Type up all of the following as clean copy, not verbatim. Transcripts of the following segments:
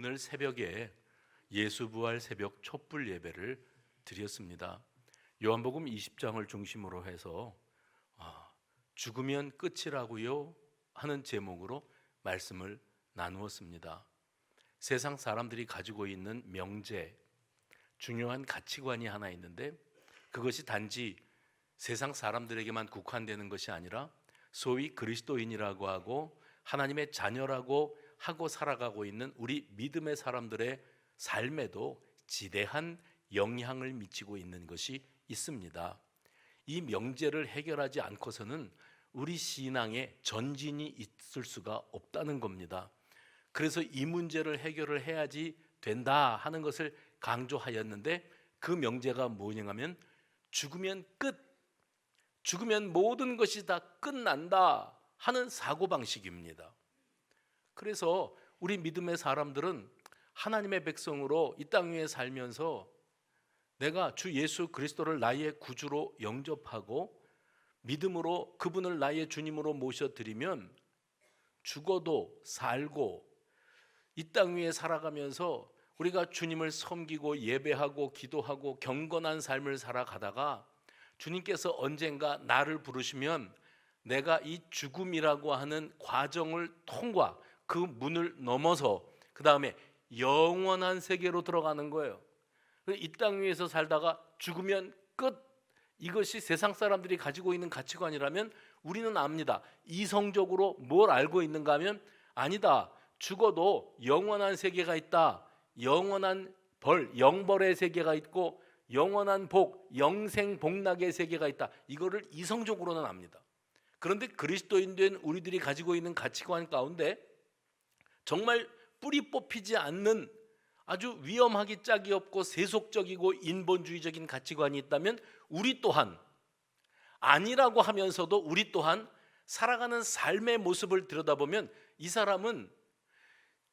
오늘 새벽에 예수부활 새벽 촛불 예배를 드렸습니다. 요한복음 20장을 중심으로 해서 죽으면 끝이라고요 하는 제목으로 말씀을 나누었습니다. 세상 사람들이 가지고 있는 명제, 중요한 가치관이 하나 있는데 그것이 단지 세상 사람들에게만 국한되는 것이 아니라 소위 그리스도인이라고 하고 하나님의 자녀라고 하고 살아가고 있는 우리 믿음의 사람들의 삶에도 지대한 영향을 미치고 있는 것이 있습니다. 이 명제를 해결하지 않고서는 우리 신앙에 전진이 있을 수가 없다는 겁니다. 그래서 이 문제를 해결을 해야지 된다 하는 것을 강조하였는데 그 명제가 뭐냐면 죽으면 끝, 죽으면 모든 것이 다 끝난다 하는 사고방식입니다. 그래서 우리 믿음의 사람들은 하나님의 백성으로 이 땅 위에 살면서 내가 주 예수 그리스도를 나의 구주로 영접하고 믿음으로 그분을 나의 주님으로 모셔드리면 죽어도 살고 이 땅 위에 살아가면서 우리가 주님을 섬기고 예배하고 기도하고 경건한 삶을 살아가다가 주님께서 언젠가 나를 부르시면 내가 이 죽음이라고 하는 과정을 통과, 그 문을 넘어서 그 다음에 영원한 세계로 들어가는 거예요. 이 땅 위에서 살다가 죽으면 끝, 이것이 세상 사람들이 가지고 있는 가치관이라면 우리는 압니다. 이성적으로 뭘 알고 있는가 하면 아니다, 죽어도 영원한 세계가 있다, 영원한 벌, 영벌의 세계가 있고 영원한 복, 영생복락의 세계가 있다, 이거를 이성적으로는 압니다. 그런데 그리스도인 된 우리들이 가지고 있는 가치관 가운데 정말 뿌리 뽑히지 않는 아주 위험하기 짝이 없고 세속적이고 인본주의적인 가치관이 있다면 우리 또한 아니라고 하면서도 우리 또한 살아가는 삶의 모습을 들여다보면 이 사람은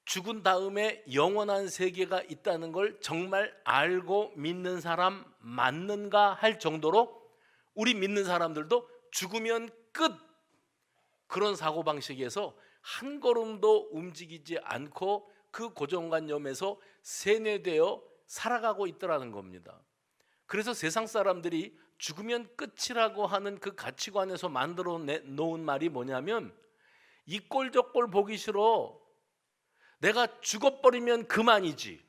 죽은 다음에 영원한 세계가 있다는 걸 정말 알고 믿는 사람 맞는가 할 정도로 우리 믿는 사람들도 죽으면 끝, 그런 사고방식에서 한 걸음도 움직이지 않고 그 고정관념에서 세뇌되어 살아가고 있더라는 겁니다. 그래서 세상 사람들이 죽으면 끝이라고 하는 그 가치관에서 만들어 놓은 말이 뭐냐면 이 꼴 저 꼴 보기 싫어, 내가 죽어버리면 그만이지.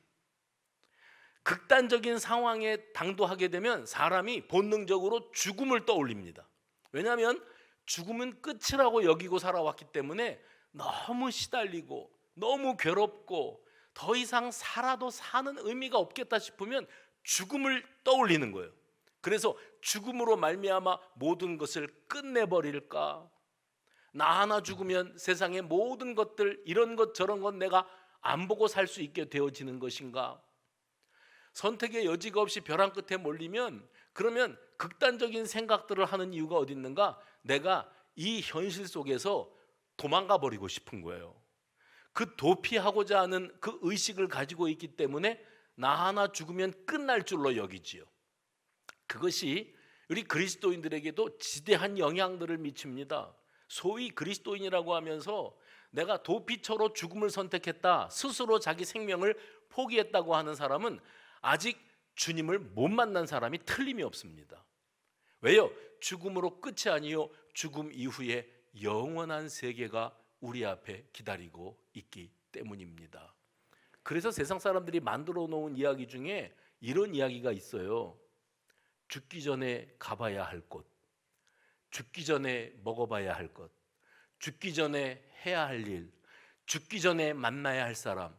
극단적인 상황에 당도하게 되면 사람이 본능적으로 죽음을 떠올립니다. 왜냐하면 죽음은 끝이라고 여기고 살아왔기 때문에 너무 시달리고 너무 괴롭고 더 이상 살아도 사는 의미가 없겠다 싶으면 죽음을 떠올리는 거예요. 그래서 죽음으로 말미암아 모든 것을 끝내버릴까? 나 하나 죽으면 세상의 모든 것들, 이런 것 저런 것 내가 안 보고 살 수 있게 되어지는 것인가? 선택의 여지가 없이 벼랑 끝에 몰리면 그러면 극단적인 생각들을 하는 이유가 어디 있는가? 내가 이 현실 속에서 도망가 버리고 싶은 거예요. 그 도피하고자 하는 그 의식을 가지고 있기 때문에 나 하나 죽으면 끝날 줄로 여기지요. 그것이 우리 그리스도인들에게도 지대한 영향들을 미칩니다. 소위 그리스도인이라고 하면서 내가 도피처로 죽음을 선택했다, 스스로 자기 생명을 포기했다고 하는 사람은 아직 주님을 못 만난 사람이 틀림이 없습니다. 왜요? 죽음으로 끝이 아니요, 죽음 이후에 영원한 세계가 우리 앞에 기다리고 있기 때문입니다. 그래서 세상 사람들이 만들어 놓은 이야기 중에 이런 이야기가 있어요. 죽기 전에 가봐야 할 곳, 죽기 전에 먹어봐야 할 것, 죽기 전에 해야 할 일, 죽기 전에 만나야 할 사람,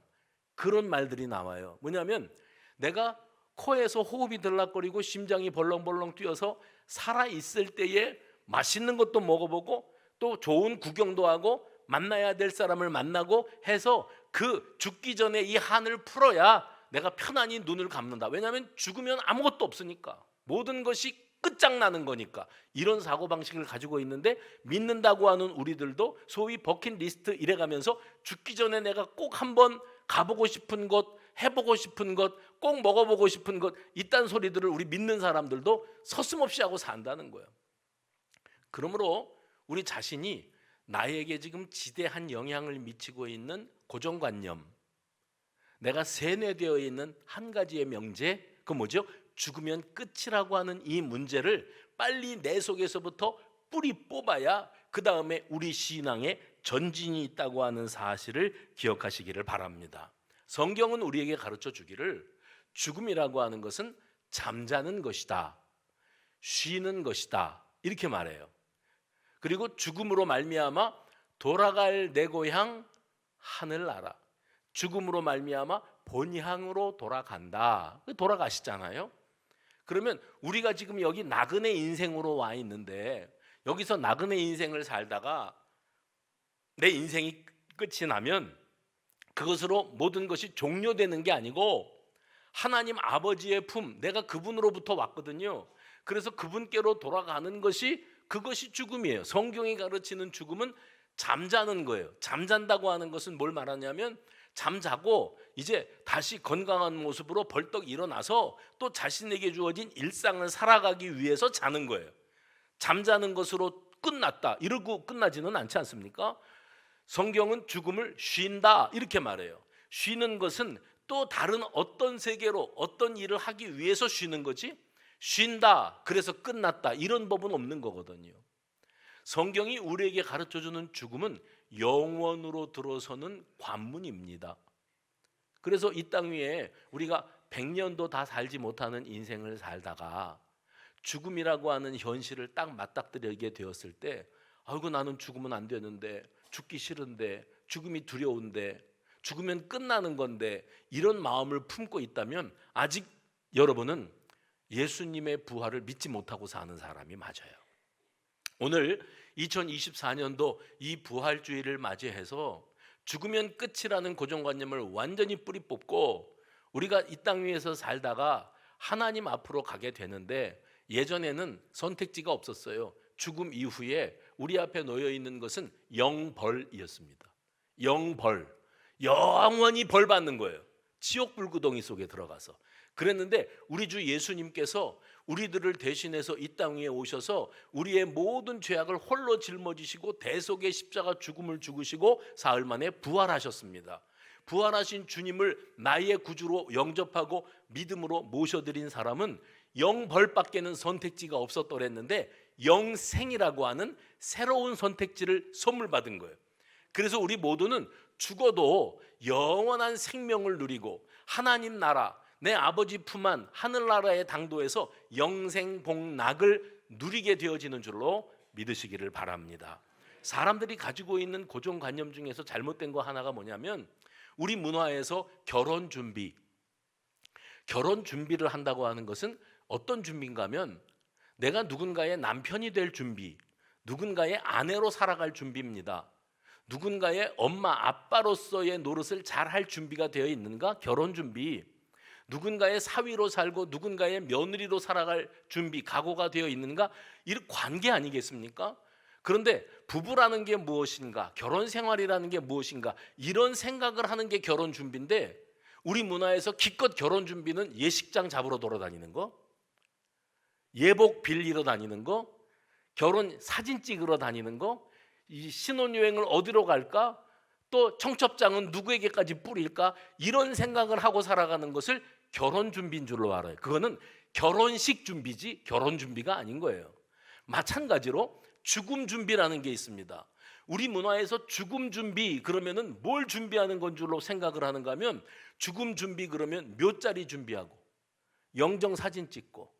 그런 말들이 나와요. 뭐냐면 내가 코에서 호흡이 들락거리고 심장이 벌렁벌렁 뛰어서 살아있을 때에 맛있는 것도 먹어보고 또 좋은 구경도 하고 만나야 될 사람을 만나고 해서 그 죽기 전에 이 한을 풀어야 내가 편안히 눈을 감는다. 왜냐하면 죽으면 아무것도 없으니까, 모든 것이 끝장나는 거니까. 이런 사고방식을 가지고 있는데 믿는다고 하는 우리들도 소위 버킷리스트 이래가면서 죽기 전에 내가 꼭 한번 가보고 싶은 것, 해보고 싶은 것, 꼭 먹어보고 싶은 것, 이딴 소리들을 우리 믿는 사람들도 서슴없이 하고 산다는 거예요. 그러므로 우리 자신이 나에게 지금 지대한 영향을 미치고 있는 고정관념, 내가 세뇌되어 있는 한 가지의 명제, 그 뭐죠? 죽으면 끝이라고 하는 이 문제를 빨리 내 속에서부터 뿌리 뽑아야 그 다음에 우리 신앙에 전진이 있다고 하는 사실을 기억하시기를 바랍니다. 성경은 우리에게 가르쳐 주기를 죽음이라고 하는 것은 잠자는 것이다, 쉬는 것이다, 이렇게 말해요. 그리고 죽음으로 말미암아 돌아갈 내 고향 하늘나라, 죽음으로 말미암아 본향으로 돌아간다. 돌아가시잖아요. 그러면 우리가 지금 여기 나그네 인생으로 와 있는데, 여기서 나그네 인생을 살다가 내 인생이 끝이 나면 그것으로 모든 것이 종료되는 게 아니고 하나님 아버지의 품, 내가 그분으로부터 왔거든요. 그래서 그분께로 돌아가는 것이, 그것이 죽음이에요. 성경이 가르치는 죽음은 잠자는 거예요. 잠잔다고 하는 것은 뭘 말하냐면, 잠자고 이제 다시 건강한 모습으로 벌떡 일어나서 또 자신에게 주어진 일상을 살아가기 위해서 자는 거예요. 잠자는 것으로 끝났다 이러고 끝나지는 않지 않습니까? 성경은 죽음을 쉰다 이렇게 말해요. 쉬는 것은 또 다른 어떤 세계로 어떤 일을 하기 위해서 쉬는 거지, 쉰다 그래서 끝났다 이런 법은 없는 거거든요. 성경이 우리에게 가르쳐주는 죽음은 영원으로 들어서는 관문입니다. 그래서 이 땅 위에 우리가 100년도 다 살지 못하는 인생을 살다가 죽음이라고 하는 현실을 딱 맞닥뜨리게 되었을 때, 아이고 나는 죽으면 안 되는데, 죽기 싫은데, 죽음이 두려운데, 죽으면 끝나는 건데, 이런 마음을 품고 있다면 아직 여러분은 예수님의 부활을 믿지 못하고 사는 사람이 맞아요. 오늘 2024년도 이 부활주의를 맞이해서 죽으면 끝이라는 고정관념을 완전히 뿌리 뽑고 우리가 이 땅 위에서 살다가 하나님 앞으로 가게 되는데, 예전에는 선택지가 없었어요. 죽음 이후에 우리 앞에 놓여 있는 것은 영벌이었습니다. 영벌, 영원히 벌 받는 거예요. 지옥 불구덩이 속에 들어가서. 그랬는데 우리 주 예수님께서 우리들을 대신해서 이 땅 위에 오셔서 우리의 모든 죄악을 홀로 짊어지시고 대속의 십자가 죽음을 죽으시고 사흘 만에 부활하셨습니다. 부활하신 주님을 나의 구주로 영접하고 믿음으로 모셔드린 사람은 영벌밖에는 선택지가 없었더랬는데 영생이라고 하는 새로운 선택지를 선물 받은 거예요. 그래서 우리 모두는 죽어도 영원한 생명을 누리고 하나님 나라, 내 아버지 품 안 하늘나라의 당도에서 영생복락을 누리게 되어지는 줄로 믿으시기를 바랍니다. 사람들이 가지고 있는 고정관념 중에서 잘못된 거 하나가 뭐냐면, 우리 문화에서 결혼 준비를 한다고 하는 것은 어떤 준비인가 하면 내가 누군가의 남편이 될 준비, 누군가의 아내로 살아갈 준비입니다. 누군가의 엄마 아빠로서의 노릇을 잘할 준비가 되어 있는가? 결혼 준비. 누군가의 사위로 살고 누군가의 며느리로 살아갈 준비, 각오가 되어 있는가? 이런 관계 아니겠습니까? 그런데 부부라는 게 무엇인가? 결혼 생활이라는 게 무엇인가? 이런 생각을 하는 게 결혼 준비인데, 우리 문화에서 기껏 결혼 준비는 예식장 잡으러 돌아다니는 거, 예복 빌리러 다니는 거, 결혼 사진 찍으러 다니는 거, 이 신혼여행을 어디로 갈까? 또 청첩장은 누구에게까지 뿌릴까? 이런 생각을 하고 살아가는 것을 결혼 준비인 줄로 알아요. 그거는 결혼식 준비지 결혼 준비가 아닌 거예요. 마찬가지로 죽음 준비라는 게 있습니다. 우리 문화에서 죽음 준비 그러면은 뭘 준비하는 건 줄로 생각을 하는가 하면, 죽음 준비 그러면 묘자리 준비하고 영정 사진 찍고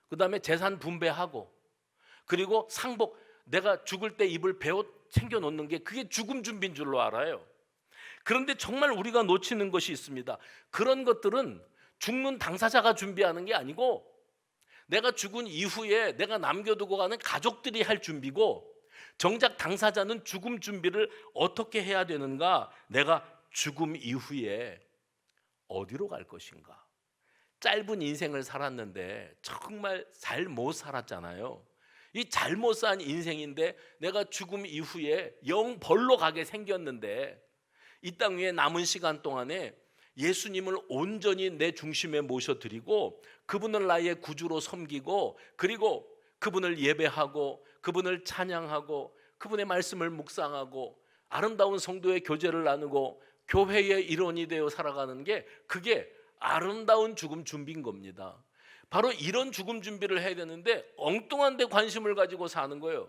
그다음에 재산 분배하고 그리고 상복, 내가 죽을 때 입을 베옷 챙겨 놓는 게 그게 죽음 준비인 줄로 알아요. 그런데 정말 우리가 놓치는 것이 있습니다. 그런 것들은 죽는 당사자가 준비하는 게 아니고 내가 죽은 이후에 내가 남겨두고 가는 가족들이 할 준비고, 정작 당사자는 죽음 준비를 어떻게 해야 되는가? 내가 죽음 이후에 어디로 갈 것인가? 짧은 인생을 살았는데 정말 잘 못 살았잖아요. 이 잘못 산 인생인데 내가 죽음 이후에 영벌로 가게 생겼는데, 이 땅 위에 남은 시간 동안에 예수님을 온전히 내 중심에 모셔드리고 그분을 나의 구주로 섬기고 그리고 그분을 예배하고 그분을 찬양하고 그분의 말씀을 묵상하고 아름다운 성도의 교제를 나누고 교회의 일원이 되어 살아가는 게 그게 아름다운 죽음 준비인 겁니다. 바로 이런 죽음 준비를 해야 되는데 엉뚱한 데 관심을 가지고 사는 거예요.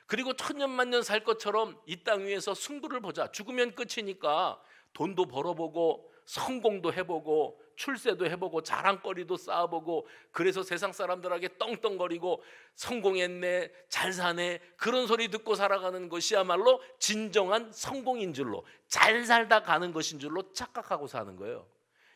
그리고 천년만년 살 것처럼 이 땅 위에서 승부를 보자. 죽으면 끝이니까 돈도 벌어보고 성공도 해보고 출세도 해보고 자랑거리도 쌓아보고 그래서 세상 사람들에게 떵떵거리고 성공했네 잘 사네 그런 소리 듣고 살아가는 것이야말로 진정한 성공인 줄로 잘 살다 가는 것인 줄로 착각하고 사는 거예요.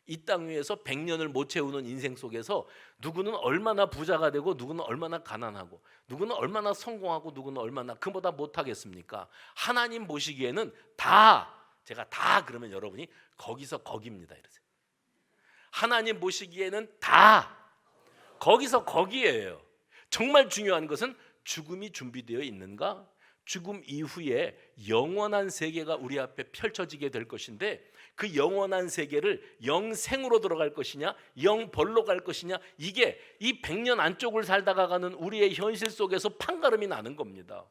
이 땅 위에서 100년을 못 채우는 인생 속에서 누구는 얼마나 부자가 되고 누구는 얼마나 가난하고 누구는 얼마나 성공하고 누구는 얼마나 그보다 못하겠습니까? 하나님 보시기에는 다 제가 다 그러면 여러분이 거기서 거기입니다 이러세요. 하나님 보시기에는 다 거기서 거기예요. 정말 중요한 것은 죽음이 준비되어 있는가? 죽음 이후에 영원한 세계가 우리 앞에 펼쳐지게 될 것인데 그 영원한 세계를 영생으로 들어갈 것이냐 영벌로 갈 것이냐 이게 이 100년 안쪽을 살다가 가는 우리의 현실 속에서 판가름이 나는 겁니다.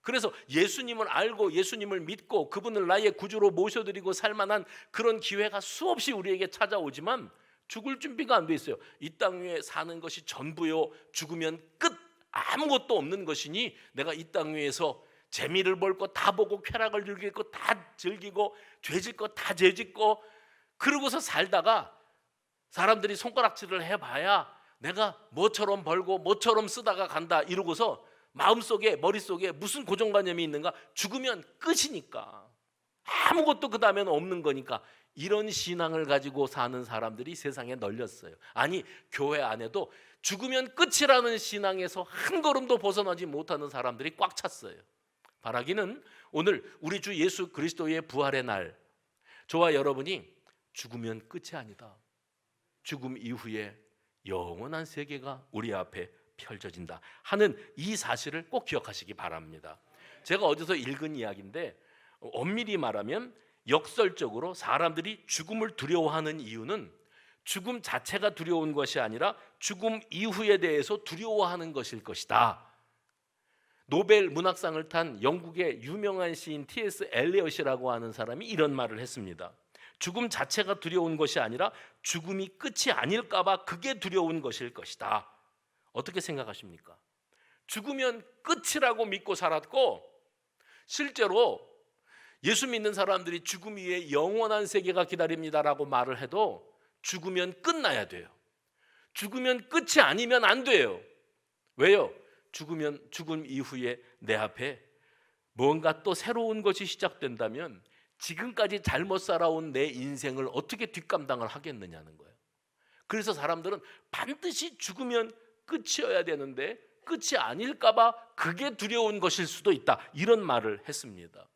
그래서 예수님을 알고 예수님을 믿고 그분을 나의 구주로 모셔드리고 살만한 그런 기회가 수없이 우리에게 찾아오지만 죽을 준비가 안 돼 있어요. 이 땅 위에 사는 것이 전부요 죽으면 끝 아무것도 없는 것이니 내가 이 땅 위에서 재미를 볼 것 다 보고 쾌락을 즐길 것 다 즐기고 죄질 것 다 죄짓고 그러고서 살다가 사람들이 손가락질을 해봐야 내가 뭐처럼 벌고 뭐처럼 쓰다가 간다 이러고서 마음속에 머릿속에 무슨 고정관념이 있는가? 죽으면 끝이니까 아무것도 그 다음에는 없는 거니까 이런 신앙을 가지고 사는 사람들이 세상에 널렸어요. 아니 교회 안에도 죽으면 끝이라는 신앙에서 한 걸음도 벗어나지 못하는 사람들이 꽉 찼어요. 바라기는 오늘 우리 주 예수 그리스도의 부활의 날 저와 여러분이 죽으면 끝이 아니다. 죽음 이후에 영원한 세계가 우리 앞에 펼쳐진다 하는 이 사실을 꼭 기억하시기 바랍니다. 제가 어디서 읽은 이야기인데 엄밀히 말하면 역설적으로 사람들이 죽음을 두려워하는 이유는 죽음 자체가 두려운 것이 아니라 죽음 이후에 대해서 두려워하는 것일 것이다. 노벨 문학상을 탄 영국의 유명한 시인 T.S. 엘리엇이라고 하는 사람이 이런 말을 했습니다. 죽음 자체가 두려운 것이 아니라 죽음이 끝이 아닐까 봐 그게 두려운 것일 것이다. 어떻게 생각하십니까? 죽으면 끝이라고 믿고 살았고 실제로 예수 믿는 사람들이 죽음 위에 영원한 세계가 기다립니다라고 말을 해도 죽으면 끝나야 돼요. 죽으면 끝이 아니면 안 돼요. 왜요? 죽음 이후에 내 앞에 뭔가 또 새로운 것이 시작된다면 지금까지 잘못 살아온 내 인생을 어떻게 뒷감당을 하겠느냐는 거예요. 그래서 사람들은 반드시 죽으면 끝이어야 되는데 끝이 아닐까 봐 그게 두려운 것일 수도 있다 이런 말을 했습니다.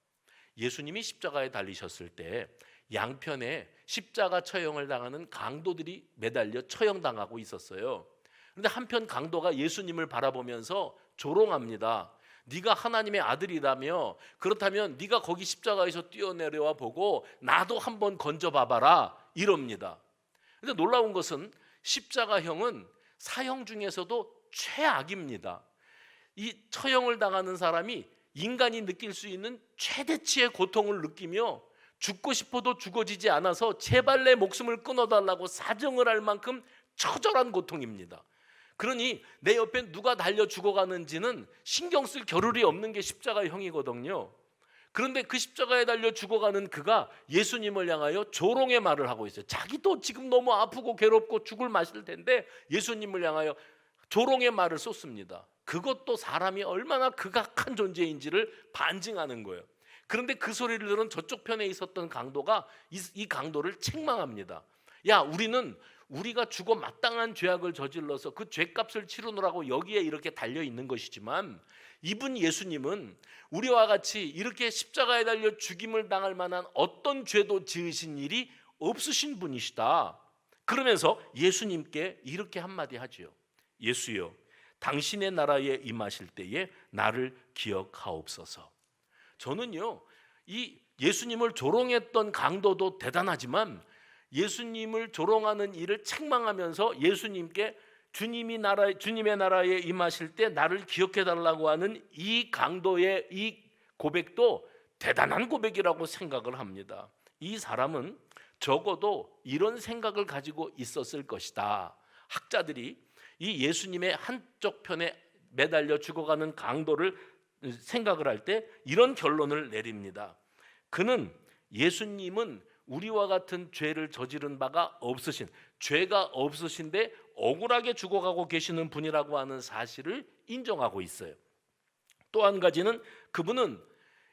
예수님이 십자가에 달리셨을 때 양편에 십자가 처형을 당하는 강도들이 매달려 처형당하고 있었어요. 그런데 한편 강도가 예수님을 바라보면서 조롱합니다. 네가 하나님의 아들이라며 그렇다면 네가 거기 십자가에서 뛰어내려와 보고 나도 한번 건져봐봐라 이럽니다. 그런데 놀라운 것은 십자가형은 사형 중에서도 최악입니다. 이 처형을 당하는 사람이 인간이 느낄 수 있는 최대치의 고통을 느끼며 죽고 싶어도 죽어지지 않아서 제발 내 목숨을 끊어달라고 사정을 할 만큼 처절한 고통입니다. 그러니 내 옆에 누가 달려 죽어가는지는 신경 쓸 겨를이 없는 게 십자가형이거든요. 그런데 그 십자가에 달려 죽어가는 그가 예수님을 향하여 조롱의 말을 하고 있어요. 자기도 지금 너무 아프고 괴롭고 죽을 맛일 텐데 예수님을 향하여 조롱의 말을 쏟습니다. 그것도 사람이 얼마나 극악한 존재인지를 반증하는 거예요. 그런데 그 소리를 들은 저쪽 편에 있었던 강도가 이 강도를 책망합니다. 야, 우리가 죽어 마땅한 죄악을 저질러서 그 죄값을 치르느라고 여기에 이렇게 달려 있는 것이지만 이분 예수님은 우리와 같이 이렇게 십자가에 달려 죽임을 당할 만한 어떤 죄도 지으신 일이 없으신 분이시다. 그러면서 예수님께 이렇게 한마디 하지요. 예수여, 당신의 나라에 임하실 때에 나를 기억하옵소서. 저는요, 이 예수님을 조롱했던 강도도 대단하지만 예수님을 조롱하는 일을 책망하면서 예수님께 주님의 나라에 임하실 때 나를 기억해 달라고 하는 이 강도의 이 고백도 대단한 고백이라고 생각을 합니다. 이 사람은 적어도 이런 생각을 가지고 있었을 것이다. 학자들이 이 예수님의 한쪽 편에 매달려 죽어가는 강도를 생각을 할 때 이런 결론을 내립니다. 그는 예수님은 우리와 같은 죄를 저지른 바가 없으신, 죄가 없으신데 억울하게 죽어가고 계시는 분이라고 하는 사실을 인정하고 있어요. 또 한 가지는 그분은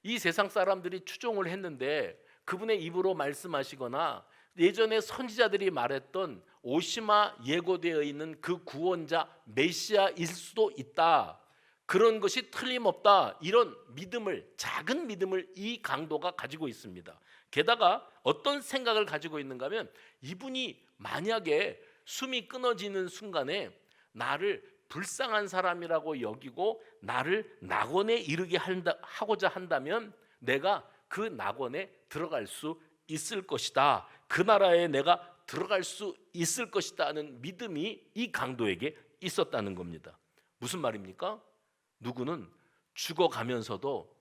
이 세상 사람들이 추종을 했는데 그분의 입으로 말씀하시거나 예전에 선지자들이 말했던 오시마 예고되어 있는 그 구원자 메시아일 수도 있다, 그런 것이 틀림없다, 이런 믿음을, 작은 믿음을 이 강도가 가지고 있습니다. 게다가 어떤 생각을 가지고 있는가 하면 이분이 만약에 숨이 끊어지는 순간에 나를 불쌍한 사람이라고 여기고 나를 낙원에 이르게 하고자 한다면 내가 그 낙원에 들어갈 수 있을 것이다, 그 나라에 내가 들어갈 수 있을 것이다 하는 믿음이 이 강도에게 있었다는 겁니다. 무슨 말입니까? 누구는 죽어가면서도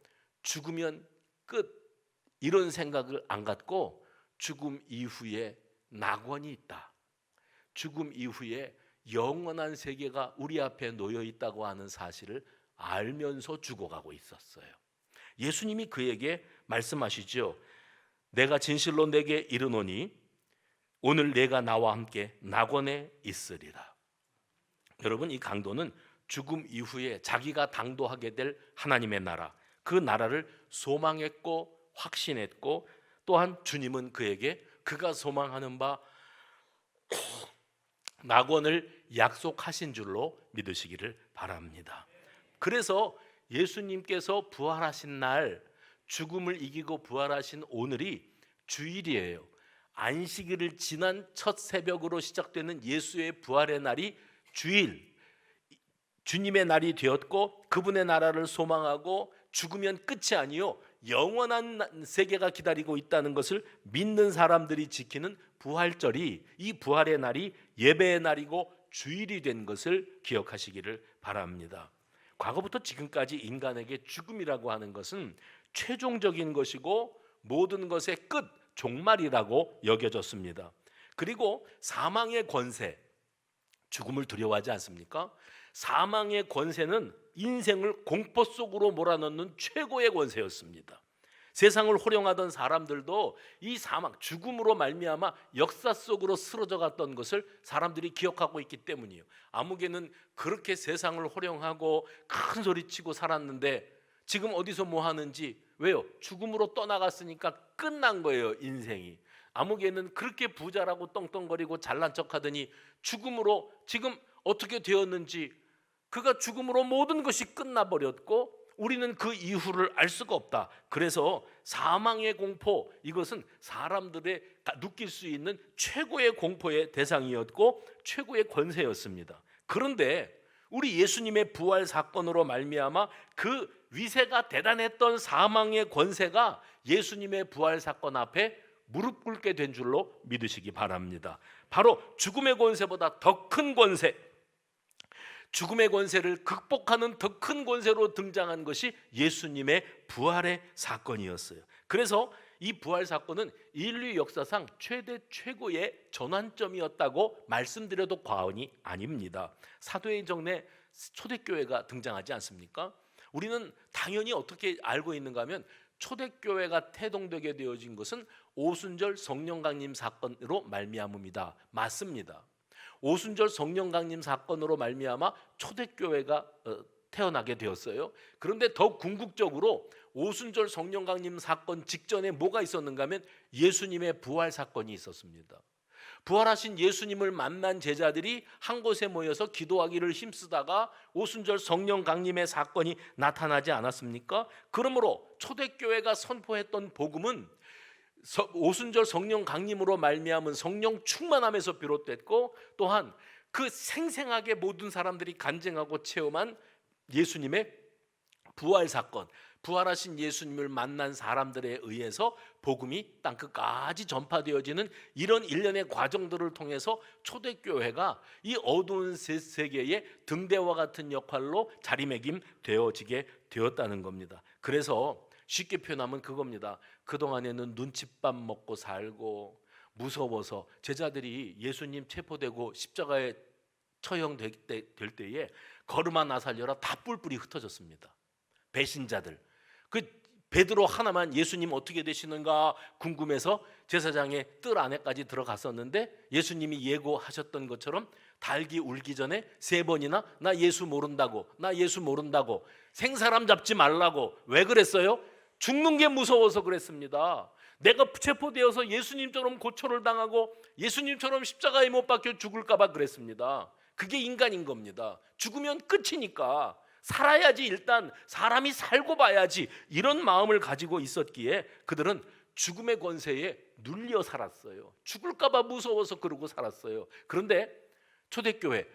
죽으면 끝, 이런 생각을 안 갖고 죽음 이후에 낙원이 있다, 죽음 이후에 영원한 세계가 우리 앞에 놓여 있다고 하는 사실을 알면서 죽어가고 있었어요. 예수님이 그에게 말씀하시죠. 내가 진실로 내게 이르노니 오늘 내가 나와 함께 낙원에 있으리라. 여러분, 이 강도는 죽음 이후에 자기가 당도하게 될 하나님의 나라, 그 나라를 소망했고 확신했고, 또한 주님은 그에게 그가 소망하는 바 낙원을 약속하신 줄로 믿으시기를 바랍니다. 그래서 예수님께서 부활하신 날, 죽음을 이기고 부활하신 오늘이 주일이에요. 안식일을 지난 첫 새벽으로 시작되는 예수의 부활의 날이 주일, 주님의 날이 되었고 그분의 나라를 소망하고 죽으면 끝이 아니요 영원한 세계가 기다리고 있다는 것을 믿는 사람들이 지키는 부활절이, 이 부활의 날이 예배의 날이고 주일이 된 것을 기억하시기를 바랍니다. 과거부터 지금까지 인간에게 죽음이라고 하는 것은 최종적인 것이고 모든 것의 끝, 종말이라고 여겨졌습니다. 그리고 사망의 권세, 죽음을 두려워하지 않습니까? 사망의 권세는 인생을 공포 속으로 몰아넣는 최고의 권세였습니다. 세상을 호령하던 사람들도 이 사망, 죽음으로 말미암아 역사 속으로 쓰러져 갔던 것을 사람들이 기억하고 있기 때문이에요. 아무개는 그렇게 세상을 호령하고 큰 소리치고 살았는데 지금 어디서 뭐 하는지, 왜요? 죽음으로 떠나갔으니까 끝난 거예요, 인생이. 아무개는 그렇게 부자라고 떵떵거리고 잘난 척하더니 죽음으로 지금 어떻게 되었는지, 그가 죽음으로 모든 것이 끝나버렸고 우리는 그 이후를 알 수가 없다. 그래서 사망의 공포, 이것은 사람들의 느낄 수 있는 최고의 공포의 대상이었고 최고의 권세였습니다. 그런데 우리 예수님의 부활 사건으로 말미암아 그 위세가 대단했던 사망의 권세가 예수님의 부활 사건 앞에 무릎 꿇게 된 줄로 믿으시기 바랍니다. 바로 죽음의 권세보다 더 큰 권세, 죽음의 권세를 극복하는 더 큰 권세로 등장한 것이 예수님의 부활의 사건이었어요. 그래서 이 부활 사건은 인류 역사상 최고의 전환점이었다고 말씀드려도 과언이 아닙니다. 사도의 정내 초대교회가 등장하지 않습니까? 우리는 당연히 어떻게 알고 있는가 하면 초대교회가 태동되게 되어진 것은 오순절 성령 강림 사건으로 말미암습니다. 맞습니다. 오순절 성령 강림 사건으로 말미암아 초대교회가 태어나게 되었어요. 그런데 더 궁극적으로 오순절 성령 강림 사건 직전에 뭐가 있었는가 하면 예수님의 부활 사건이 있었습니다. 부활하신 예수님을 만난 제자들이 한 곳에 모여서 기도하기를 힘쓰다가 오순절 성령 강림의 사건이 나타나지 않았습니까? 그러므로 초대교회가 선포했던 복음은 오순절 성령 강림으로 말미암은 성령 충만함에서 비롯됐고, 또한 그 생생하게 모든 사람들이 간증하고 체험한 예수님의 부활 사건, 부활하신 예수님을 만난 사람들에 의해서 복음이 땅끝까지 전파되어지는 이런 일련의 과정들을 통해서 초대교회가 이 어두운 세계의 등대와 같은 역할로 자리매김 되어지게 되었다는 겁니다. 그래서 쉽게 표현하면 그겁니다. 그동안에는 눈칫밥 먹고 살고 무서워서 제자들이 예수님 체포되고 십자가에 처형될 때에 걸음 하나 살려라 다 뿔뿔이 흩어졌습니다. 배신자들. 그 베드로 하나만 예수님 어떻게 되시는가 궁금해서 제사장의 뜰 안에까지 들어갔었는데 예수님이 예고하셨던 것처럼 닭이 울기 전에 3번이나 나 예수 모른다고, 나 예수 모른다고, 생사람 잡지 말라고. 왜 그랬어요? 죽는 게 무서워서 그랬습니다. 내가 체포되어서 예수님처럼 고초를 당하고 예수님처럼 십자가에 못 박혀 죽을까 봐 그랬습니다. 그게 인간인 겁니다. 죽으면 끝이니까 살아야지, 일단 사람이 살고 봐야지, 이런 마음을 가지고 있었기에 그들은 죽음의 권세에 눌려 살았어요. 죽을까 봐 무서워서 그러고 살았어요. 그런데 초대교회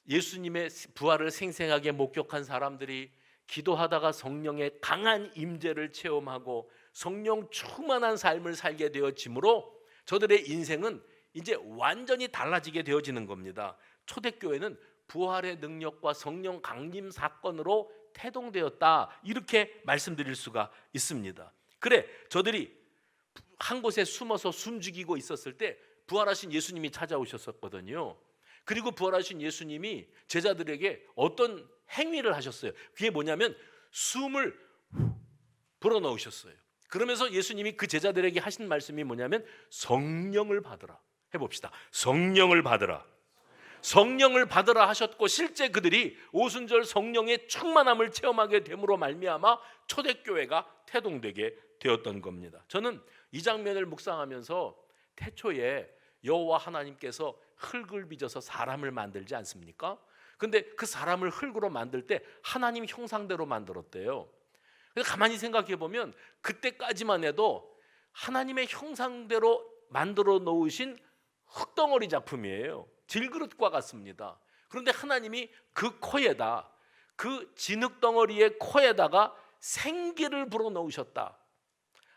예수님의 부활을 생생하게 목격한 사람들이 기도하다가 성령의 강한 임재를 체험하고 성령 충만한 삶을 살게 되어지므로 저들의 인생은 이제 완전히 달라지게 되어지는 겁니다. 초대교회는 부활의 능력과 성령 강림 사건으로 태동되었다, 이렇게 말씀드릴 수가 있습니다. 그래, 저들이 한 곳에 숨어서 숨죽이고 있었을 때 부활하신 예수님이 찾아오셨었거든요. 그리고 부활하신 예수님이 제자들에게 어떤 행위를 하셨어요. 그게 뭐냐면 숨을 불어넣으셨어요. 그러면서 예수님이 그 제자들에게 하신 말씀이 뭐냐면 성령을 받으라. 해봅시다. 성령을 받으라. 성령을 받으라 하셨고, 실제 그들이 오순절 성령의 충만함을 체험하게 됨으로 말미암아 초대교회가 태동되게 되었던 겁니다. 저는 이 장면을 묵상하면서 태초에 여호와 하나님께서 흙을 빚어서 사람을 만들지 않습니까? 근데 그 사람을 흙으로 만들 때 하나님 형상대로 만들었대요. 가만히 생각해 보면 그때까지만 해도 하나님의 형상대로 만들어 놓으신 흙덩어리 작품이에요. 질그릇과 같습니다. 그런데 하나님이 그 코에다, 그 진흙덩어리의 코에다가 생기를 불어넣으셨다.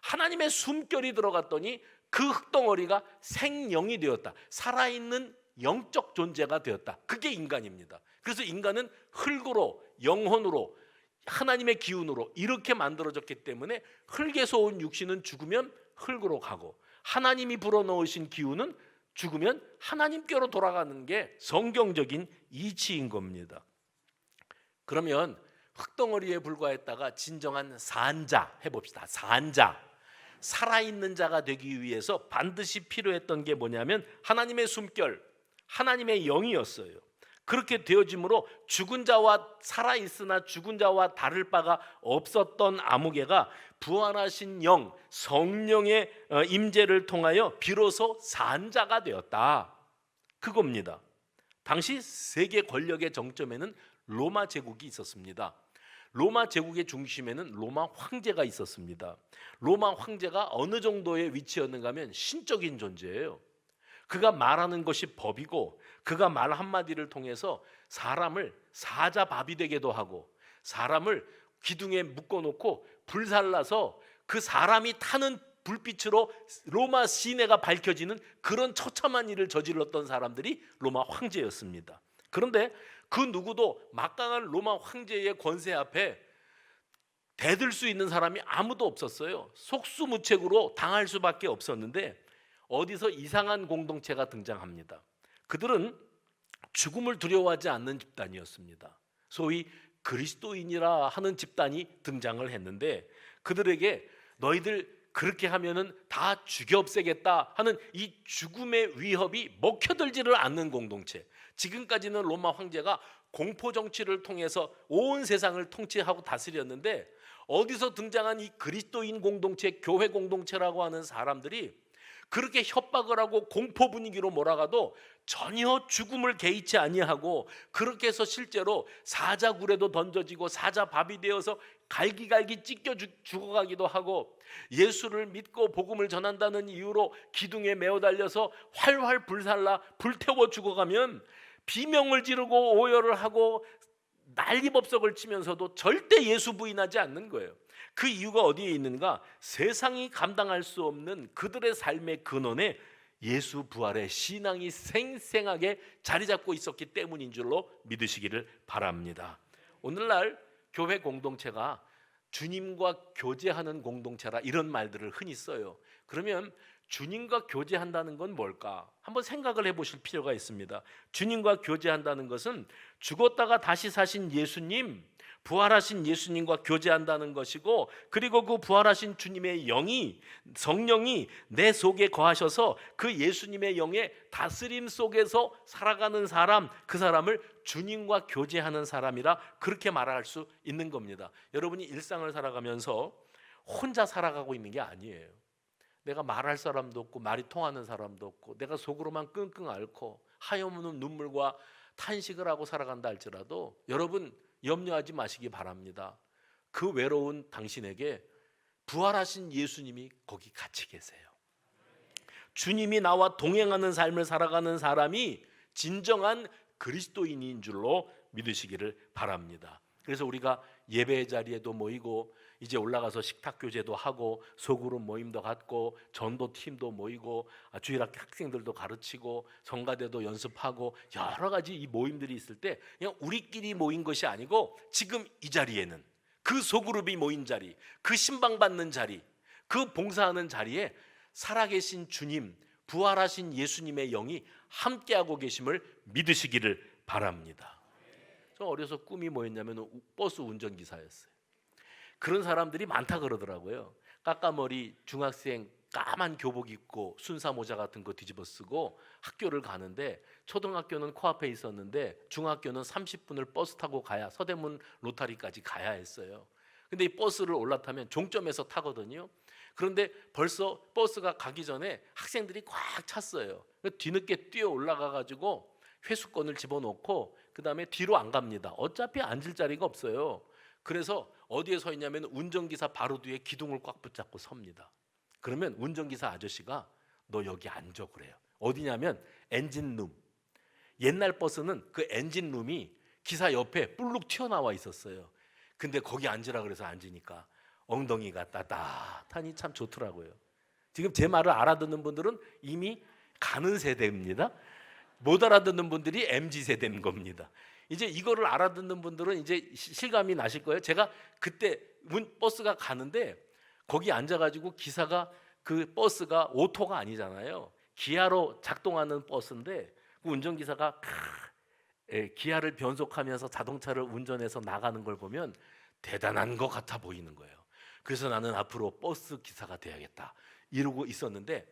하나님의 숨결이 들어갔더니 그 흙덩어리가 생명이 되었다. 살아있는 영적 존재가 되었다. 그게 인간입니다. 그래서 인간은 흙으로, 영혼으로, 하나님의 기운으로 이렇게 만들어졌기 때문에 흙에서 온 육신은 죽으면 흙으로 가고, 하나님이 불어넣으신 기운은 죽으면 하나님께로 돌아가는 게 성경적인 이치인 겁니다. 그러면 흙덩어리에 불과했다가 진정한 산자 해봅시다. 산자, 살아있는 자가 되기 위해서 반드시 필요했던 게 뭐냐면 하나님의 숨결, 하나님의 영이었어요. 그렇게 되어짐으로 죽은 자와 살아있으나 죽은 자와 다를 바가 없었던 아무개가 부활하신 영, 성령의 임재를 통하여 비로소 산자가 되었다. 그겁니다. 당시 세계 권력의 정점에는 로마 제국이 있었습니다. 로마 제국의 중심에는 로마 황제가 있었습니다. 로마 황제가 어느 정도의 위치였는가 하면 신적인 존재예요. 그가 말하는 것이 법이고, 그가 말 한마디를 통해서 사람을 사자밥이 되게도 하고, 사람을 기둥에 묶어놓고 불살라서 그 사람이 타는 불빛으로 로마 시내가 밝혀지는 그런 처참한 일을 저질렀던 사람들이 로마 황제였습니다. 그런데 그 누구도 막강한 로마 황제의 권세 앞에 대들 수 있는 사람이 아무도 없었어요. 속수무책으로 당할 수밖에 없었는데 어디서 이상한 공동체가 등장합니다. 그들은 죽음을 두려워하지 않는 집단이었습니다. 소위 그리스도인이라 하는 집단이 등장을 했는데, 그들에게 너희들 그렇게 하면은 다 죽여 없애겠다 하는 이 죽음의 위협이 먹혀들지를 않는 공동체. 지금까지는 로마 황제가 공포 정치를 통해서 온 세상을 통치하고 다스렸는데, 어디서 등장한 이 그리스도인 공동체, 교회 공동체라고 하는 사람들이 그렇게 협박을 하고 공포 분위기로 몰아가도 전혀 죽음을 개의치 아니하고, 그렇게 해서 실제로 사자굴에도 던져지고 사자밥이 되어서 갈기갈기 찢겨 죽어가기도 하고, 예수를 믿고 복음을 전한다는 이유로 기둥에 매어 달려서 활활 불살라 불태워 죽어가면 비명을 지르고 오열을 하고 난리법석을 치면서도 절대 예수 부인하지 않는 거예요. 그 이유가 어디에 있는가? 세상이 감당할 수 없는 그들의 삶의 근원에 예수 부활의 신앙이 생생하게 자리 잡고 있었기 때문인 줄로 믿으시기를 바랍니다. 오늘날 교회 공동체가 주님과 교제하는 공동체라 이런 말들을 흔히 써요. 그러면 주님과 교제한다는 건 뭘까? 한번 생각을 해보실 필요가 있습니다. 주님과 교제한다는 것은 죽었다가 다시 사신 예수님, 부활하신 예수님과 교제한다는 것이고, 그리고 그 부활하신 주님의 영이, 성령이 내 속에 거하셔서 그 예수님의 영의 다스림 속에서 살아가는 사람, 그 사람을 주님과 교제하는 사람이라 그렇게 말할 수 있는 겁니다. 여러분이 일상을 살아가면서 혼자 살아가고 있는 게 아니에요. 내가 말할 사람도 없고 말이 통하는 사람도 없고 내가 속으로만 끙끙 앓고 하염없는 눈물과 탄식을 하고 살아간다 할지라도 여러분 염려하지 마시기 바랍니다. 그 외로운 당신에게 부활하신 예수님이 거기 같이 계세요. 주님이 나와 동행하는 삶을 살아가는 사람이 진정한 그리스도인인 줄로 믿으시기를 바랍니다. 그래서 우리가 예배 자리에도 모이고 이제 올라가서 식탁 교제도 하고 소그룹 모임도 갖고 전도팀도 모이고 주일학교 학생들도 가르치고 성가대도 연습하고 여러 가지 이 모임들이 있을 때 그냥 우리끼리 모인 것이 아니고 지금 이 자리에는 그 소그룹이 모인 자리, 그 신방받는 자리, 그 봉사하는 자리에 살아계신 주님, 부활하신 예수님의 영이 함께하고 계심을 믿으시기를 바랍니다. 저 어려서 꿈이 뭐였냐면 버스 운전기사였어요. 그런 사람들이 많다 그러더라고요. 까까머리 중학생 까만 교복 입고 순사 모자 같은 거 뒤집어 쓰고 학교를 가는데 초등학교는 코앞에 있었는데 중학교는 30분을 버스 타고 가야 서대문 로타리까지 가야 했어요. 근데 이 버스를 올라타면 종점에서 타거든요. 그런데 벌써 버스가 가기 전에 학생들이 꽉 찼어요. 뒤늦게 뛰어 올라가 가지고 회수권을 집어넣고 그 다음에 뒤로 안 갑니다. 어차피 앉을 자리가 없어요. 그래서 어디에 서 있냐면 운전기사 바로 뒤에 기둥을 꽉 붙잡고 섭니다. 그러면 운전기사 아저씨가 너 여기 앉아 그래요. 어디냐면 엔진룸. 옛날 버스는 그 엔진룸이 기사 옆에 뿔룩 튀어나와 있었어요. 근데 거기 앉으라 그래서 앉으니까 엉덩이가 따뜻하니 참 좋더라고요. 지금 제 말을 알아듣는 분들은 이미 가는 세대입니다. 못 알아듣는 분들이 MZ세대인 겁니다. 이제 이거를 알아듣는 분들은 이제 실감이 나실 거예요. 제가 그때 버스가 가는데 거기 앉아가지고 기사가 그 버스가 오토가 아니잖아요. 기아로 작동하는 버스인데 그 운전기사가 기아를 변속하면서 자동차를 운전해서 나가는 걸 보면 대단한 것 같아 보이는 거예요. 그래서 나는 앞으로 버스 기사가 돼야겠다 이러고 있었는데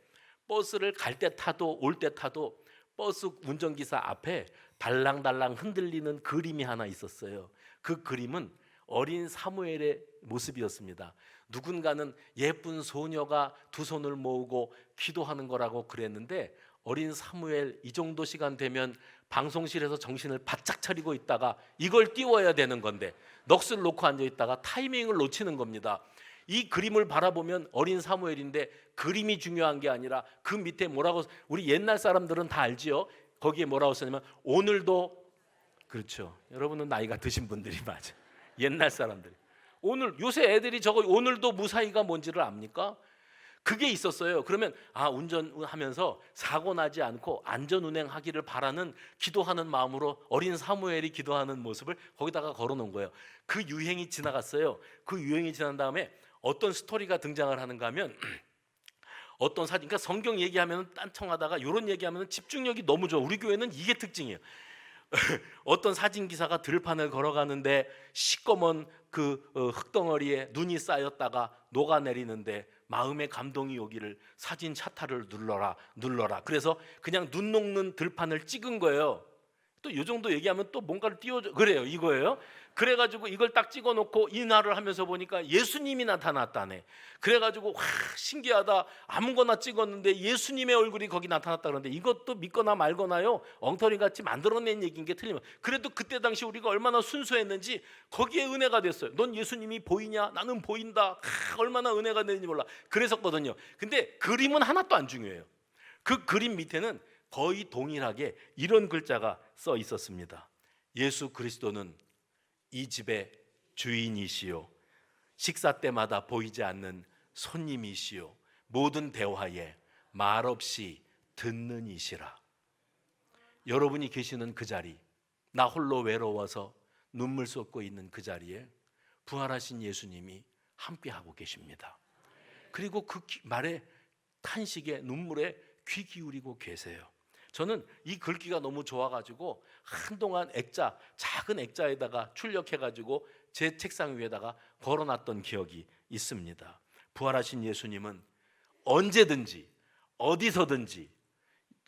버스를 갈 때 타도 올 때 타도 버스 운전기사 앞에 달랑달랑 흔들리는 그림이 하나 있었어요. 그 그림은 어린 사무엘의 모습이었습니다. 누군가는 예쁜 소녀가 두 손을 모으고 기도하는 거라고 그랬는데 어린 사무엘 이 정도 시간 되면 방송실에서 정신을 바짝 차리고 있다가 이걸 띄워야 되는 건데 넋을 놓고 앉아있다가 타이밍을 놓치는 겁니다. 이 그림을 바라보면 어린 사무엘인데 그림이 중요한 게 아니라 그 밑에 뭐라고 우리 옛날 사람들은 다 알지요. 거기에 뭐라고 썼냐면 오늘도 그렇죠. 여러분은 나이가 드신 분들이 맞아. 옛날 사람들. 오늘 요새 애들이 저거 오늘도 무사히가 뭔지를 압니까? 그게 있었어요. 그러면 운전하면서 사고 나지 않고 안전 운행하기를 바라는 기도하는 마음으로 어린 사무엘이 기도하는 모습을 거기다가 걸어놓은 거예요. 그 유행이 지나갔어요. 그 유행이 지난 다음에 어떤 스토리가 등장을 하는가 하면 어떤 사진, 그러니까 성경 얘기하면 딴청하다가 이런 얘기하면 집중력이 너무 좋아. 우리 교회는 이게 특징이에요. 어떤 사진 기사가 들판을 걸어가는데 시꺼먼 그 흙덩어리에 눈이 쌓였다가 녹아내리는데 마음의 감동이 오기를 사진 샤터를 눌러라. 그래서 그냥 눈 녹는 들판을 찍은 거예요. 또 이 정도 얘기하면 또 뭔가를 띄워줘 그래요. 이거예요. 그래가지고 이걸 딱 찍어놓고 인화를 하면서 보니까 예수님이 나타났다네. 그래가지고 와 신기하다. 아무거나 찍었는데 예수님의 얼굴이 거기 나타났다 그러는데 이것도 믿거나 말거나요. 엉터리같이 만들어낸 얘기인 게 틀리면 그래도 그때 당시 우리가 얼마나 순수했는지 거기에 은혜가 됐어요. 넌 예수님이 보이냐? 나는 보인다. 얼마나 은혜가 되는지 몰라. 그랬었거든요. 근데 그림은 하나도 안 중요해요. 그 그림 밑에는 거의 동일하게 이런 글자가 써 있었습니다. 예수 그리스도는 이 집의 주인이시요 식사 때마다 보이지 않는 손님이시요 모든 대화에 말없이 듣는 이시라. 여러분이 계시는 그 자리, 나 홀로 외로워서 눈물 쏟고 있는 그 자리에 부활하신 예수님이 함께하고 계십니다. 그리고 그 말에 탄식에 눈물에 귀 기울이고 계세요. 저는 이 글귀가 너무 좋아가지고 한동안 액자, 작은 액자에다가 출력해가지고 제 책상 위에다가 걸어놨던 기억이 있습니다. 부활하신 예수님은 언제든지 어디서든지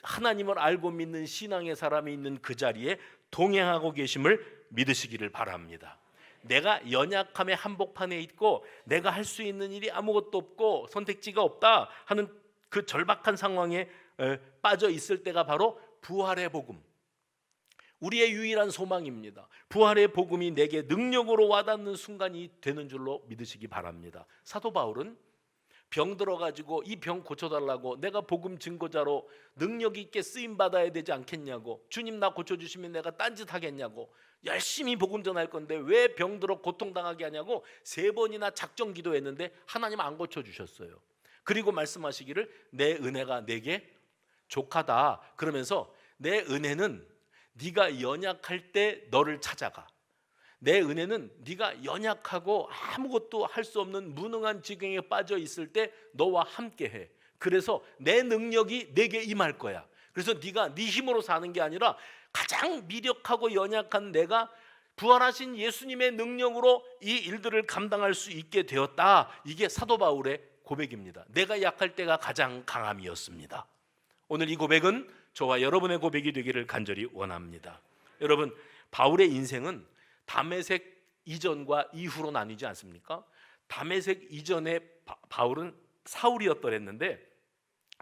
하나님을 알고 믿는 신앙의 사람이 있는 그 자리에 동행하고 계심을 믿으시기를 바랍니다. 내가 연약함의 한복판에 있고 내가 할 수 있는 일이 아무것도 없고 선택지가 없다 하는 그 절박한 상황에 빠져 있을 때가 바로 부활의 복음, 우리의 유일한 소망입니다. 부활의 복음이 내게 능력으로 와닿는 순간이 되는 줄로 믿으시기 바랍니다. 사도 바울은 병 들어가지고 이 병 고쳐달라고 내가 복음 증거자로 능력 있게 쓰임 받아야 되지 않겠냐고, 주님 나 고쳐주시면 내가 딴짓 하겠냐고, 열심히 복음 전할 건데 왜 병 들어 고통당하게 하냐고 3번이나 작정 기도했는데 하나님 안 고쳐주셨어요. 그리고 말씀하시기를 내 은혜가 내게 족하다 그러면서 내 은혜는 네가 연약할 때 너를 찾아가, 내 은혜는 네가 연약하고 아무것도 할 수 없는 무능한 지경에 빠져 있을 때 너와 함께해. 그래서 내 능력이 내게 임할 거야. 그래서 네가 네 힘으로 사는 게 아니라 가장 미력하고 연약한 내가 부활하신 예수님의 능력으로 이 일들을 감당할 수 있게 되었다. 이게 사도 바울의 고백입니다. 내가 약할 때가 가장 강함이었습니다. 오늘 이 고백은 저와 여러분의 고백이 되기를 간절히 원합니다. 여러분, 바울의 인생은 다메섹 이전과 이후로 나뉘지 않습니까? 다메섹 이전에 바울은 사울이었더랬는데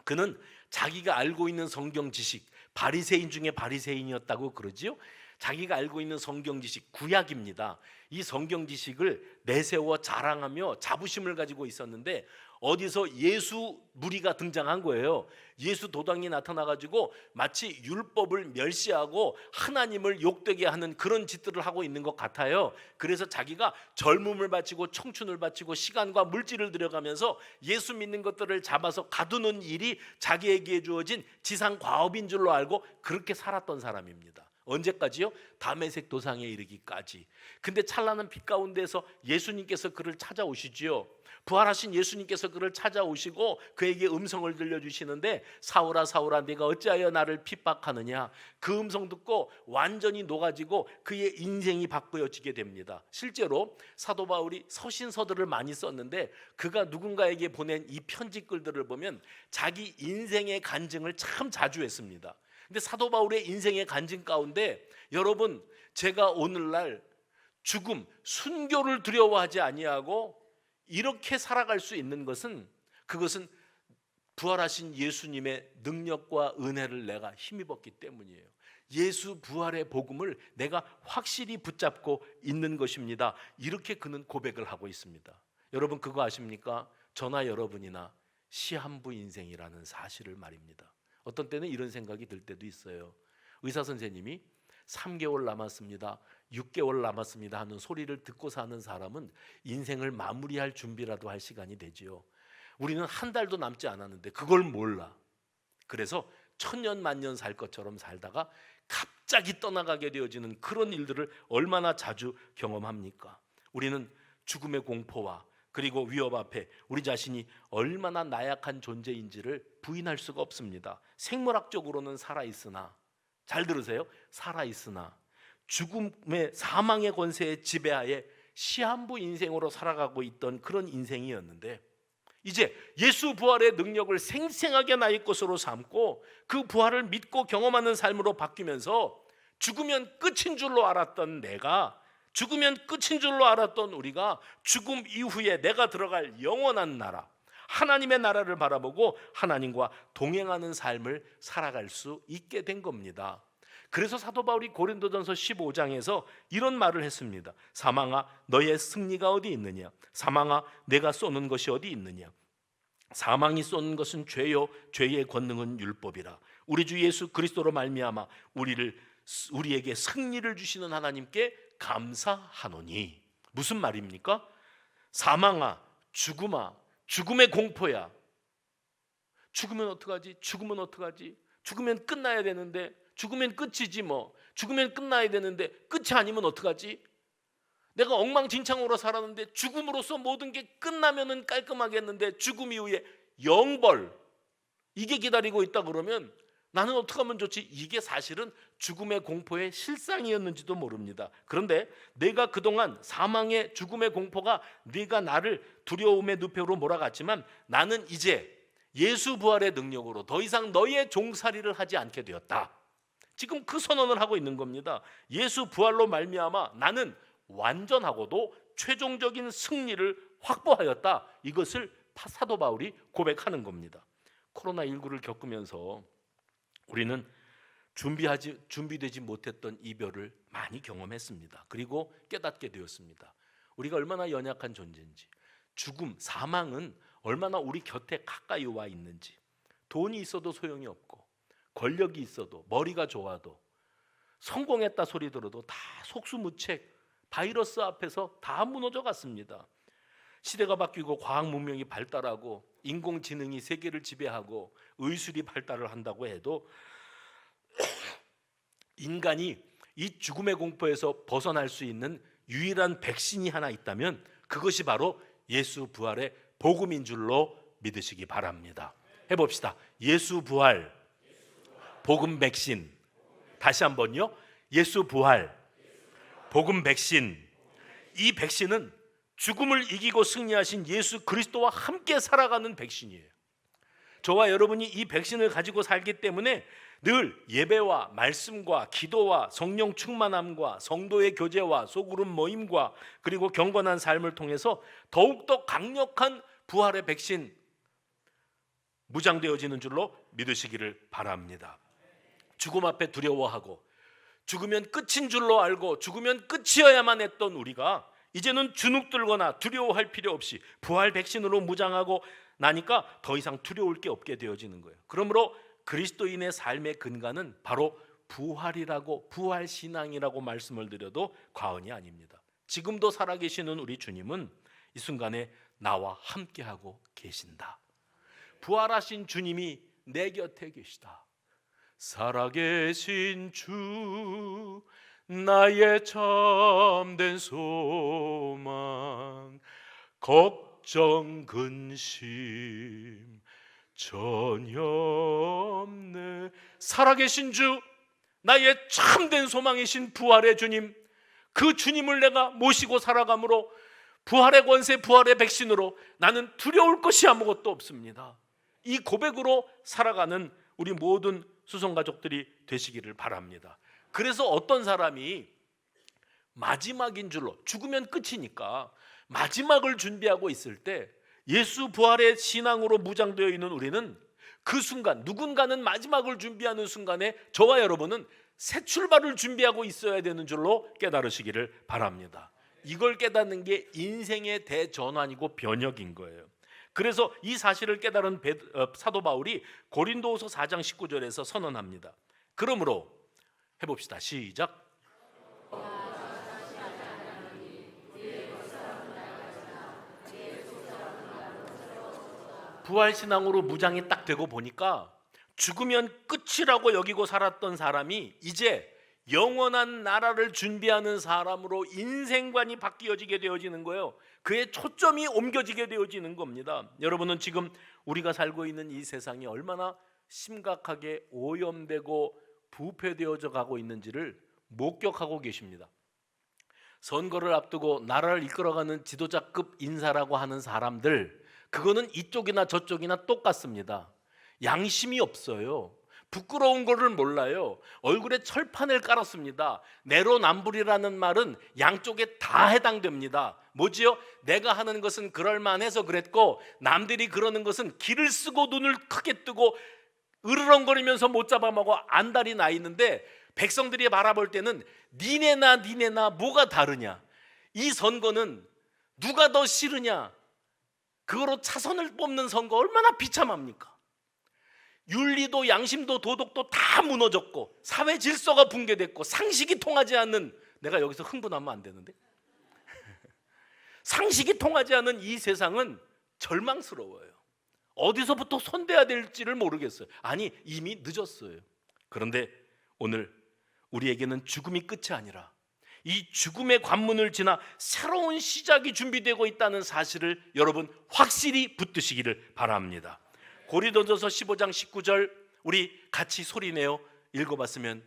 그는 자기가 알고 있는 성경 지식, 바리새인 중에 바리새인이었다고 그러지요. 자기가 알고 있는 성경 지식, 구약입니다. 이 성경 지식을 내세워 자랑하며 자부심을 가지고 있었는데 어디서 예수 무리가 등장한 거예요. 예수 도당이 나타나가지고 마치 율법을 멸시하고 하나님을 욕되게 하는 그런 짓들을 하고 있는 것 같아요. 그래서 자기가 젊음을 바치고 청춘을 바치고 시간과 물질을 들여가면서 예수 믿는 것들을 잡아서 가두는 일이 자기에게 주어진 지상 과업인 줄로 알고 그렇게 살았던 사람입니다. 언제까지요? 다메섹 도상에 이르기까지. 근데 찬란한 빛 가운데서 예수님께서 그를 찾아오시지요. 부활하신 예수님께서 그를 찾아오시고 그에게 음성을 들려주시는데 사울아 사울아 네가 어찌하여 나를 핍박하느냐. 그 음성 듣고 완전히 녹아지고 그의 인생이 바꾸어지게 됩니다. 실제로 사도 바울이 서신서들을 많이 썼는데 그가 누군가에게 보낸 이 편지글들을 보면 자기 인생의 간증을 참 자주 했습니다. 근데 사도 바울의 인생의 간증 가운데 여러분, 제가 오늘날 죽음, 순교를 두려워하지 아니하고 이렇게 살아갈 수 있는 것은 그것은 부활하신 예수님의 능력과 은혜를 내가 힘입었기 때문이에요. 예수 부활의 복음을 내가 확실히 붙잡고 있는 것입니다. 이렇게 그는 고백을 하고 있습니다. 여러분 그거 아십니까? 저나 여러분이나 시한부 인생이라는 사실을 말입니다. 어떤 때는 이런 생각이 들 때도 있어요. 의사 선생님이 3개월 남았습니다, 6개월 남았습니다 하는 소리를 듣고 사는 사람은 인생을 마무리할 준비라도 할 시간이 되지요. 우리는 한 달도 남지 않았는데 그걸 몰라. 그래서 천년 만년 살 것처럼 살다가 갑자기 떠나가게 되어지는 그런 일들을 얼마나 자주 경험합니까? 우리는 죽음의 공포와 그리고 위협 앞에 우리 자신이 얼마나 나약한 존재인지를 부인할 수가 없습니다. 생물학적으로는 살아있으나, 잘 들으세요, 살아있으나 죽음의 사망의 권세의 지배하에 시한부 인생으로 살아가고 있던 그런 인생이었는데 이제 예수 부활의 능력을 생생하게 나의 것으로 삼고 그 부활을 믿고 경험하는 삶으로 바뀌면서 죽으면 끝인 줄로 알았던 내가, 죽으면 끝인 줄로 알았던 우리가 죽음 이후에 내가 들어갈 영원한 나라, 하나님의 나라를 바라보고 하나님과 동행하는 삶을 살아갈 수 있게 된 겁니다. 그래서 사도 바울이 고린도전서 15장에서 이런 말을 했습니다. 사망아 너의 승리가 어디 있느냐? 사망아 내가 쏘는 것이 어디 있느냐? 사망이 쏘는 것은 죄요 죄의 권능은 율법이라. 우리 주 예수 그리스도로 말미암아 우리에게 승리를 주시는 하나님께 감사하노니. 무슨 말입니까? 사망아, 죽음아, 죽음의 공포야. 죽으면 어떡하지? 죽으면 어떡하지? 죽으면 끝나야 되는데, 죽으면 끝이지 뭐. 죽으면 끝나야 되는데 끝이 아니면 어떡하지? 내가 엉망진창으로 살았는데 죽음으로써 모든 게 끝나면은 깔끔하게 했는데 죽음 이후에 영벌, 이게 기다리고 있다 그러면 나는 어떻게 하면 좋지? 이게 사실은 죽음의 공포의 실상이었는지도 모릅니다. 그런데 내가 그동안 사망의 죽음의 공포가 네가 나를 두려움의 늪으로 몰아갔지만 나는 이제 예수 부활의 능력으로 더 이상 너의 종살이를 하지 않게 되었다. 지금 그 선언을 하고 있는 겁니다. 예수 부활로 말미암아 나는 완전하고도 최종적인 승리를 확보하였다. 이것을 사도 바울이 고백하는 겁니다. 코로나19를 겪으면서 우리는 준비되지 못했던 이별을 많이 경험했습니다. 그리고 깨닫게 되었습니다. 우리가 얼마나 연약한 존재인지, 죽음, 사망은 얼마나 우리 곁에 가까이 와 있는지. 돈이 있어도 소용이 없고, 권력이 있어도, 머리가 좋아도, 성공했다 소리 들어도 다 속수무책, 바이러스 앞에서 다 무너져 갔습니다. 시대가 바뀌고 과학 문명이 발달하고 인공지능이 세계를 지배하고 의술이 발달을 한다고 해도 인간이 이 죽음의 공포에서 벗어날 수 있는 유일한 백신이 하나 있다면 그것이 바로 예수 부활의 복음인 줄로 믿으시기 바랍니다. 해봅시다. 예수 부활, 복음 백신. 다시 한번요. 예수 부활, 복음 백신. 이 백신은 죽음을 이기고 승리하신 예수 그리스도와 함께 살아가는 백신이에요. 저와 여러분이 이 백신을 가지고 살기 때문에 늘 예배와 말씀과 기도와 성령 충만함과 성도의 교제와 소그룹 모임과 그리고 경건한 삶을 통해서 더욱더 강력한 부활의 백신 무장되어지는 줄로 믿으시기를 바랍니다. 죽음 앞에 두려워하고 죽으면 끝인 줄로 알고 죽으면 끝이어야만 했던 우리가 이제는 주눅들거나 두려워할 필요 없이 부활 백신으로 무장하고 나니까 더 이상 두려울 게 없게 되어지는 거예요. 그러므로 그리스도인의 삶의 근간은 바로 부활이라고, 부활신앙이라고 말씀을 드려도 과언이 아닙니다. 지금도 살아계시는 우리 주님은 이 순간에 나와 함께하고 계신다. 부활하신 주님이 내 곁에 계시다. 살아계신 주, 나의 참된 소망, 걱정 근심 전혀 없네. 살아계신 주, 나의 참된 소망이신 부활의 주님, 그 주님을 내가 모시고 살아가므로 부활의 권세, 부활의 백신으로 나는 두려울 것이 아무것도 없습니다. 이 고백으로 살아가는 우리 모든 수송가족들이 되시기를 바랍니다. 그래서 어떤 사람이 마지막인 줄로, 죽으면 끝이니까 마지막을 준비하고 있을 때 예수 부활의 신앙으로 무장되어 있는 우리는 그 순간, 누군가는 마지막을 준비하는 순간에 저와 여러분은 새 출발을 준비하고 있어야 되는 줄로 깨달으시기를 바랍니다. 이걸 깨닫는 게 인생의 대전환이고 변혁인 거예요. 그래서 이 사실을 깨달은 사도 바울이 고린도후서 4장 19절에서 선언합니다. 그러므로 해봅시다. 시작. 부활신앙으로 무장이 딱 되고 보니까 죽으면 끝이라고 여기고 살았던 사람이 이제 영원한 나라를 준비하는 사람으로 인생관이 바뀌어지게 되어지는 거예요. 그의 초점이 옮겨지게 되어지는 겁니다. 여러분은 지금 우리가 살고 있는 이 세상이 얼마나 심각하게 오염되고 부패되어져 가고 있는지를 목격하고 계십니다. 선거를 앞두고 나라를 이끌어가는 지도자급 인사라고 하는 사람들, 그거는 이쪽이나 저쪽이나 똑같습니다. 양심이 없어요. 부끄러운 거를 몰라요. 얼굴에 철판을 깔았습니다. 내로남불이라는 말은 양쪽에 다 해당됩니다. 뭐지요? 내가 하는 것은 그럴만해서 그랬고 남들이 그러는 것은 기를 쓰고 눈을 크게 뜨고 으르렁거리면서 못 잡아먹어 안달이 나 있는데 백성들이 바라볼 때는 니네나 뭐가 다르냐? 이 선거는 누가 더 싫으냐? 그거로 차선을 뽑는 선거 얼마나 비참합니까? 윤리도 양심도 도덕도 다 무너졌고 사회 질서가 붕괴됐고 상식이 통하지 않는, 내가 여기서 흥분하면 안 되는데 상식이 통하지 않는 이 세상은 절망스러워요. 어디서부터 손대야 될지를 모르겠어요. 아니, 이미 늦었어요. 그런데 오늘 우리에게는 죽음이 끝이 아니라 이 죽음의 관문을 지나 새로운 시작이 준비되고 있다는 사실을 여러분 확실히 붙드시기를 바랍니다. 고린도전서 15장 19절 우리 같이 소리내어 읽어봤으면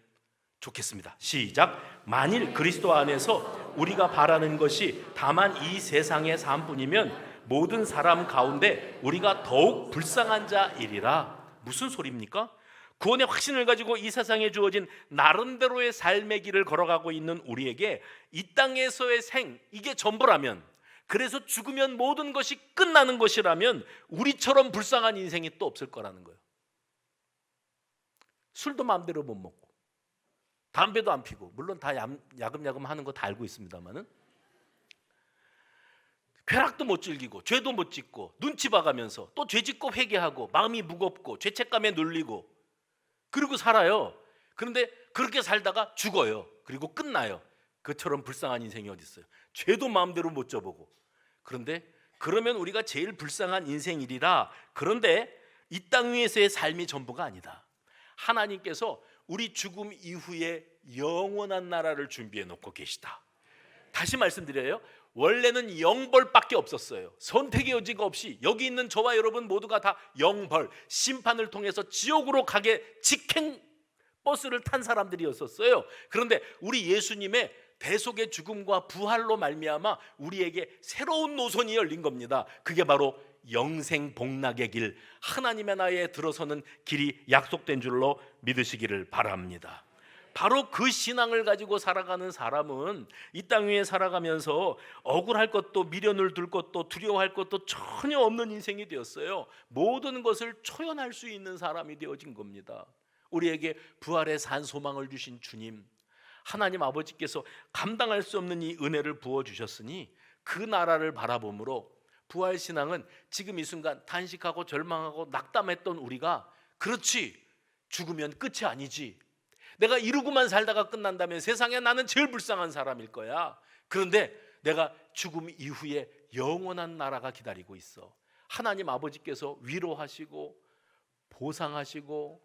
좋겠습니다. 시작. 만일 그리스도 안에서 우리가 바라는 것이 다만 이 세상의 삶뿐이면 모든 사람 가운데 우리가 더욱 불쌍한 자이리라. 무슨 소리입니까? 구원의 확신을 가지고 이 세상에 주어진 나름대로의 삶의 길을 걸어가고 있는 우리에게 이 땅에서의 이게 전부라면, 그래서 죽으면 모든 것이 끝나는 것이라면 우리처럼 불쌍한 인생이 또 없을 거라는 거예요. 술도 마음대로 못 먹고 담배도 안 피고, 물론 다 야금야금 하는 거 다 알고 있습니다만은, 쾌락도 못 즐기고 죄도 못 짓고 눈치 봐가면서 또 죄 짓고 회개하고 마음이 무겁고 죄책감에 눌리고 그리고 살아요. 그런데 그렇게 살다가 죽어요. 그리고 끝나요. 그처럼 불쌍한 인생이 어디 있어요? 죄도 마음대로 못 져보고. 그런데 그러면 우리가 제일 불쌍한 인생이리라. 그런데 이 땅 위에서의 삶이 전부가 아니다. 하나님께서 우리 죽음 이후에 영원한 나라를 준비해 놓고 계시다. 다시 말씀드려요. 원래는 영벌밖에 없었어요. 선택의 여지가 없이 여기 있는 저와 여러분 모두가 다 영벌, 심판을 통해서 지옥으로 가게 직행 버스를 탄 사람들이었었어요. 그런데 우리 예수님의 대속의 죽음과 부활로 말미암아 우리에게 새로운 노선이 열린 겁니다. 그게 바로 영생 복락의 길, 하나님의 나라에 들어서는 길이 약속된 줄로 믿으시기를 바랍니다. 바로 그 신앙을 가지고 살아가는 사람은 이 땅 위에 살아가면서 억울할 것도 미련을 둘 것도 두려워할 것도 전혀 없는 인생이 되었어요. 모든 것을 초연할 수 있는 사람이 되어진 겁니다. 우리에게 부활의 산 소망을 주신 주님, 하나님 아버지께서 감당할 수 없는 이 은혜를 부어주셨으니 그 나라를 바라봄으로 부활신앙은 지금 이 순간 단식하고 절망하고 낙담했던 우리가, 그렇지, 죽으면 끝이 아니지, 내가 이루고만 살다가 끝난다면 세상에 나는 제일 불쌍한 사람일 거야. 그런데 내가 죽음 이후에 영원한 나라가 기다리고 있어. 하나님 아버지께서 위로하시고 보상하시고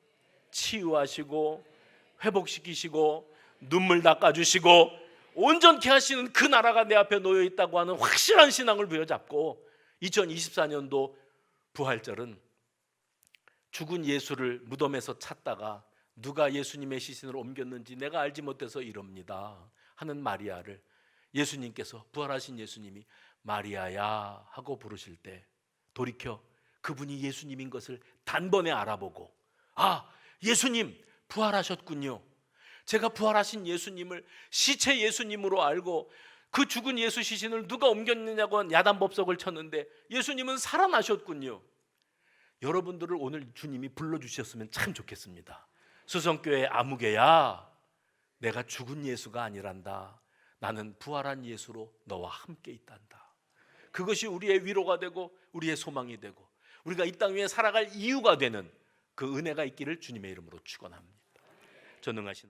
치유하시고 회복시키시고 눈물 닦아주시고 온전케 하시는 그 나라가 내 앞에 놓여 있다고 하는 확실한 신앙을 부여잡고 2024년도 부활절은 죽은 예수를 무덤에서 찾다가 누가 예수님의 시신을 옮겼는지 내가 알지 못해서 이럽니다 하는 마리아를 예수님께서, 부활하신 예수님이 마리아야 하고 부르실 때 돌이켜 그분이 예수님인 것을 단번에 알아보고, 아, 예수님 부활하셨군요. 제가 부활하신 예수님을 시체 예수님으로 알고 그 죽은 예수 시신을 누가 옮겼느냐고 야단법석을 쳤는데 예수님은 살아나셨군요. 여러분들을 오늘 주님이 불러주셨으면 참 좋겠습니다. 수성교회 아무개야, 내가 죽은 예수가 아니란다. 나는 부활한 예수로 너와 함께 있단다. 그것이 우리의 위로가 되고 우리의 소망이 되고 우리가 이 땅 위에 살아갈 이유가 되는 그 은혜가 있기를 주님의 이름으로 축원합니다. 전능하신